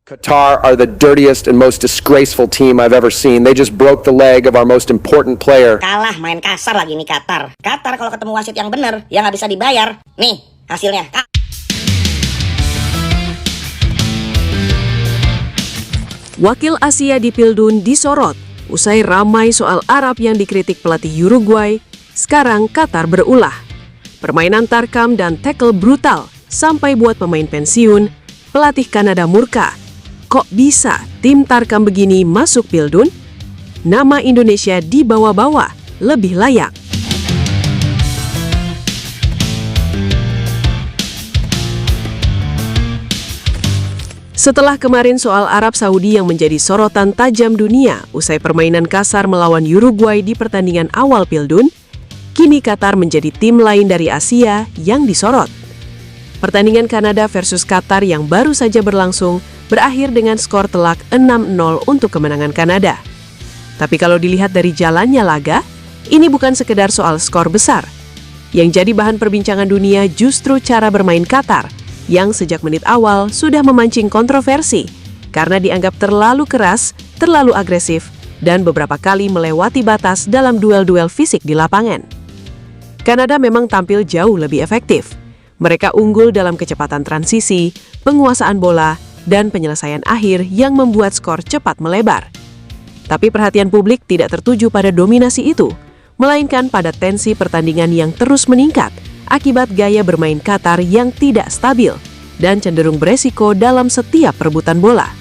Qatar are the dirtiest and most disgraceful team I've ever seen. They just broke the leg of our most important player. Kalah main kasar lagi nih Qatar. Qatar kalau ketemu wasit yang bener, yang nggak bisa dibayar. Nih hasilnya. Wakil Asia di Pildun disorot. Usai ramai soal Arab yang dikritik pelatih Uruguay, sekarang Qatar berulah. Permainan tarkam dan tackle brutal sampai buat pemain pensiun, pelatih Kanada murka. Kok bisa tim tarkam begini masuk Pildun? Nama Indonesia dibawa-bawa, lebih layak. Setelah kemarin soal Arab Saudi yang menjadi sorotan tajam dunia usai permainan kasar melawan Uruguay di pertandingan awal Pildun, kini Qatar menjadi tim lain dari Asia yang disorot. Pertandingan Kanada versus Qatar yang baru saja berlangsung berakhir dengan skor telak 6-0 untuk kemenangan Kanada. Tapi kalau dilihat dari jalannya laga, ini bukan sekedar soal skor besar. Yang jadi bahan perbincangan dunia justru cara bermain Qatar, yang sejak menit awal sudah memancing kontroversi karena dianggap terlalu keras, terlalu agresif, dan beberapa kali melewati batas dalam duel-duel fisik di lapangan. Kanada memang tampil jauh lebih efektif. Mereka unggul dalam kecepatan transisi, penguasaan bola, dan penyelesaian akhir yang membuat skor cepat melebar. Tapi perhatian publik tidak tertuju pada dominasi itu, melainkan pada tensi pertandingan yang terus meningkat akibat gaya bermain Qatar yang tidak stabil dan cenderung beresiko dalam setiap perebutan bola.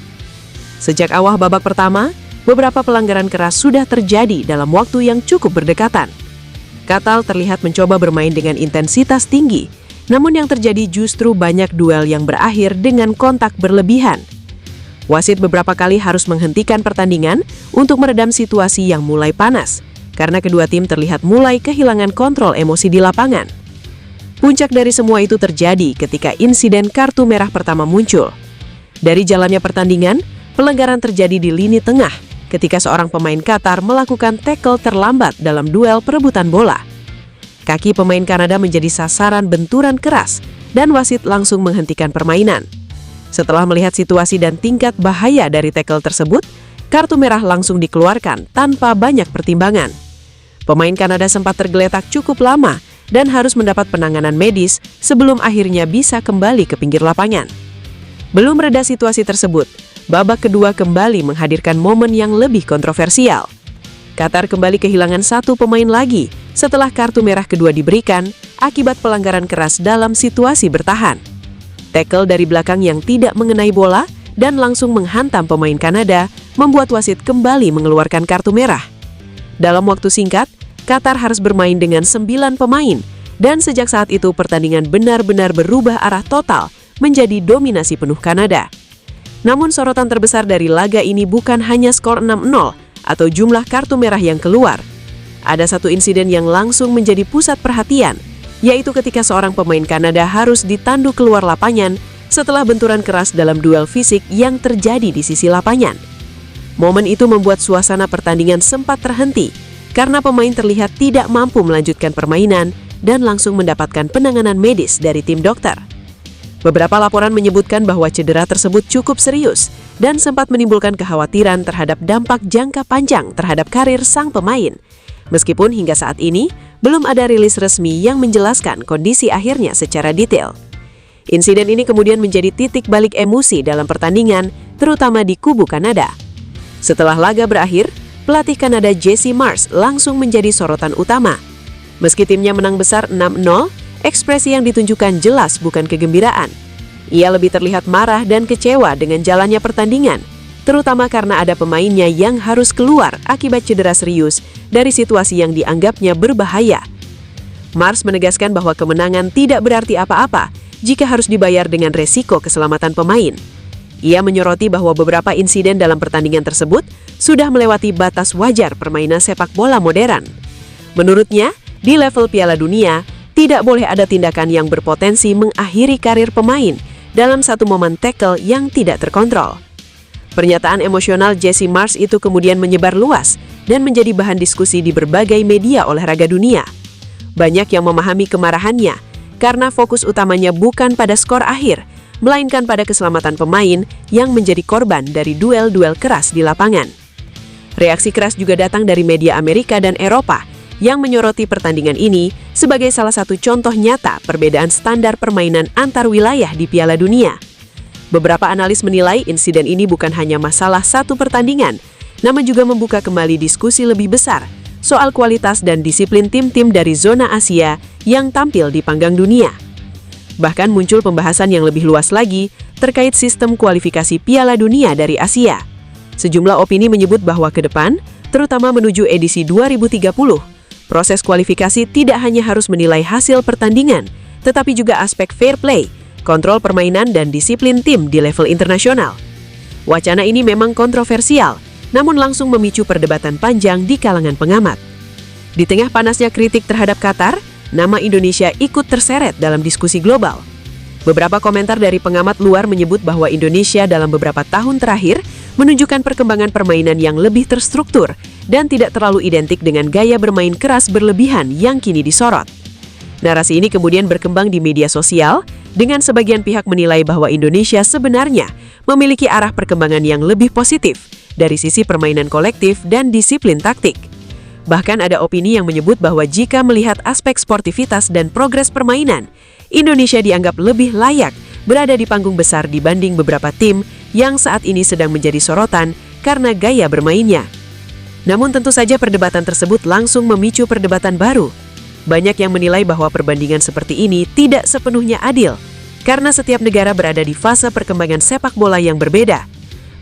Sejak awal babak pertama, beberapa pelanggaran keras sudah terjadi dalam waktu yang cukup berdekatan. Qatar terlihat mencoba bermain dengan intensitas tinggi, namun yang terjadi justru banyak duel yang berakhir dengan kontak berlebihan. Wasit beberapa kali harus menghentikan pertandingan untuk meredam situasi yang mulai panas, karena kedua tim terlihat mulai kehilangan kontrol emosi di lapangan. Puncak dari semua itu terjadi ketika insiden kartu merah pertama muncul. Dari jalannya pertandingan, pelanggaran terjadi di lini tengah ketika seorang pemain Qatar melakukan tackle terlambat dalam duel perebutan bola. Kaki pemain Kanada menjadi sasaran benturan keras dan wasit langsung menghentikan permainan. Setelah melihat situasi dan tingkat bahaya dari tackle tersebut, kartu merah langsung dikeluarkan tanpa banyak pertimbangan. Pemain Kanada sempat tergeletak cukup lama dan harus mendapat penanganan medis sebelum akhirnya bisa kembali ke pinggir lapangan. Belum reda situasi tersebut, babak kedua kembali menghadirkan momen yang lebih kontroversial. Qatar kembali kehilangan satu pemain lagi setelah kartu merah kedua diberikan akibat pelanggaran keras dalam situasi bertahan. Tackle dari belakang yang tidak mengenai bola dan langsung menghantam pemain Kanada membuat wasit kembali mengeluarkan kartu merah. Dalam waktu singkat, Qatar harus bermain dengan 9 pemain dan sejak saat itu pertandingan benar-benar berubah arah total menjadi dominasi penuh Kanada. Namun sorotan terbesar dari laga ini bukan hanya skor 6-0 atau jumlah kartu merah yang keluar. Ada satu insiden yang langsung menjadi pusat perhatian, yaitu ketika seorang pemain Kanada harus ditandu keluar lapangan setelah benturan keras dalam duel fisik yang terjadi di sisi lapangan. Momen itu membuat suasana pertandingan sempat terhenti karena pemain terlihat tidak mampu melanjutkan permainan dan langsung mendapatkan penanganan medis dari tim dokter. Beberapa laporan menyebutkan bahwa cedera tersebut cukup serius dan sempat menimbulkan kekhawatiran terhadap dampak jangka panjang terhadap karir sang pemain. Meskipun hingga saat ini, belum ada rilis resmi yang menjelaskan kondisi akhirnya secara detail. Insiden ini kemudian menjadi titik balik emosi dalam pertandingan, terutama di kubu Kanada. Setelah laga berakhir, pelatih Kanada Jesse Marsh langsung menjadi sorotan utama. Meski timnya menang besar 6-0, ekspresi yang ditunjukkan jelas bukan kegembiraan. Ia lebih terlihat marah dan kecewa dengan jalannya pertandingan, terutama karena ada pemainnya yang harus keluar akibat cedera serius dari situasi yang dianggapnya berbahaya. Marsh menegaskan bahwa kemenangan tidak berarti apa-apa jika harus dibayar dengan resiko keselamatan pemain. Ia menyoroti bahwa beberapa insiden dalam pertandingan tersebut sudah melewati batas wajar permainan sepak bola modern. Menurutnya, di level Piala Dunia, tidak boleh ada tindakan yang berpotensi mengakhiri karir pemain dalam satu momen tackle yang tidak terkontrol. Pernyataan emosional Jesse Marsh itu kemudian menyebar luas dan menjadi bahan diskusi di berbagai media olahraga dunia. Banyak yang memahami kemarahannya karena fokus utamanya bukan pada skor akhir, melainkan pada keselamatan pemain yang menjadi korban dari duel-duel keras di lapangan. Reaksi keras juga datang dari media Amerika dan Eropa yang menyoroti pertandingan ini sebagai salah satu contoh nyata perbedaan standar permainan antar wilayah di Piala Dunia. Beberapa analis menilai insiden ini bukan hanya masalah satu pertandingan, namun juga membuka kembali diskusi lebih besar soal kualitas dan disiplin tim-tim dari zona Asia yang tampil di panggang dunia. Bahkan muncul pembahasan yang lebih luas lagi terkait sistem kualifikasi Piala Dunia dari Asia. Sejumlah opini menyebut bahwa ke depan, terutama menuju edisi 2030, proses kualifikasi tidak hanya harus menilai hasil pertandingan, tetapi juga aspek fair play, kontrol permainan dan disiplin tim di level internasional. Wacana ini memang kontroversial, namun langsung memicu perdebatan panjang di kalangan pengamat. Di tengah panasnya kritik terhadap Qatar, nama Indonesia ikut terseret dalam diskusi global. Beberapa komentar dari pengamat luar menyebut bahwa Indonesia dalam beberapa tahun terakhir menunjukkan perkembangan permainan yang lebih terstruktur dan tidak terlalu identik dengan gaya bermain keras berlebihan yang kini disorot. Narasi ini kemudian berkembang di media sosial dengan sebagian pihak menilai bahwa Indonesia sebenarnya memiliki arah perkembangan yang lebih positif dari sisi permainan kolektif dan disiplin taktik. Bahkan ada opini yang menyebut bahwa jika melihat aspek sportivitas dan progres permainan, Indonesia dianggap lebih layak berada di panggung besar dibanding beberapa tim yang saat ini sedang menjadi sorotan karena gaya bermainnya. Namun tentu saja perdebatan tersebut langsung memicu perdebatan baru. Banyak yang menilai bahwa perbandingan seperti ini tidak sepenuhnya adil, karena setiap negara berada di fase perkembangan sepak bola yang berbeda.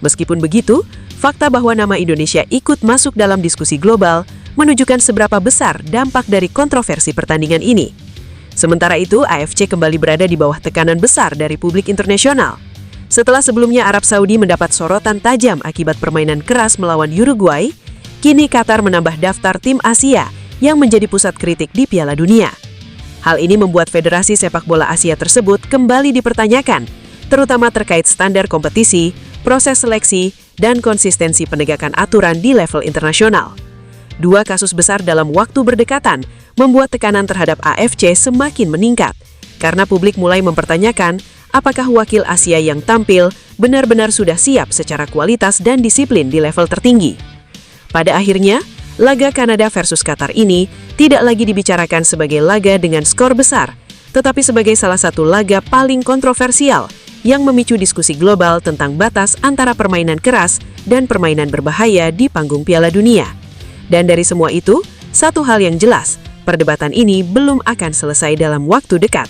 Meskipun begitu, fakta bahwa nama Indonesia ikut masuk dalam diskusi global menunjukkan seberapa besar dampak dari kontroversi pertandingan ini. Sementara itu, AFC kembali berada di bawah tekanan besar dari publik internasional. Setelah sebelumnya Arab Saudi mendapat sorotan tajam akibat permainan keras melawan Uruguay, kini Qatar menambah daftar tim Asia yang menjadi pusat kritik di Piala Dunia. Hal ini membuat Federasi Sepak Bola Asia tersebut kembali dipertanyakan, terutama terkait standar kompetisi, proses seleksi, dan konsistensi penegakan aturan di level internasional. Dua kasus besar dalam waktu berdekatan membuat tekanan terhadap AFC semakin meningkat, karena publik mulai mempertanyakan apakah wakil Asia yang tampil benar-benar sudah siap secara kualitas dan disiplin di level tertinggi. Pada akhirnya, laga Kanada versus Qatar ini tidak lagi dibicarakan sebagai laga dengan skor besar, tetapi sebagai salah satu laga paling kontroversial yang memicu diskusi global tentang batas antara permainan keras dan permainan berbahaya di panggung Piala Dunia. Dan dari semua itu, satu hal yang jelas, perdebatan ini belum akan selesai dalam waktu dekat.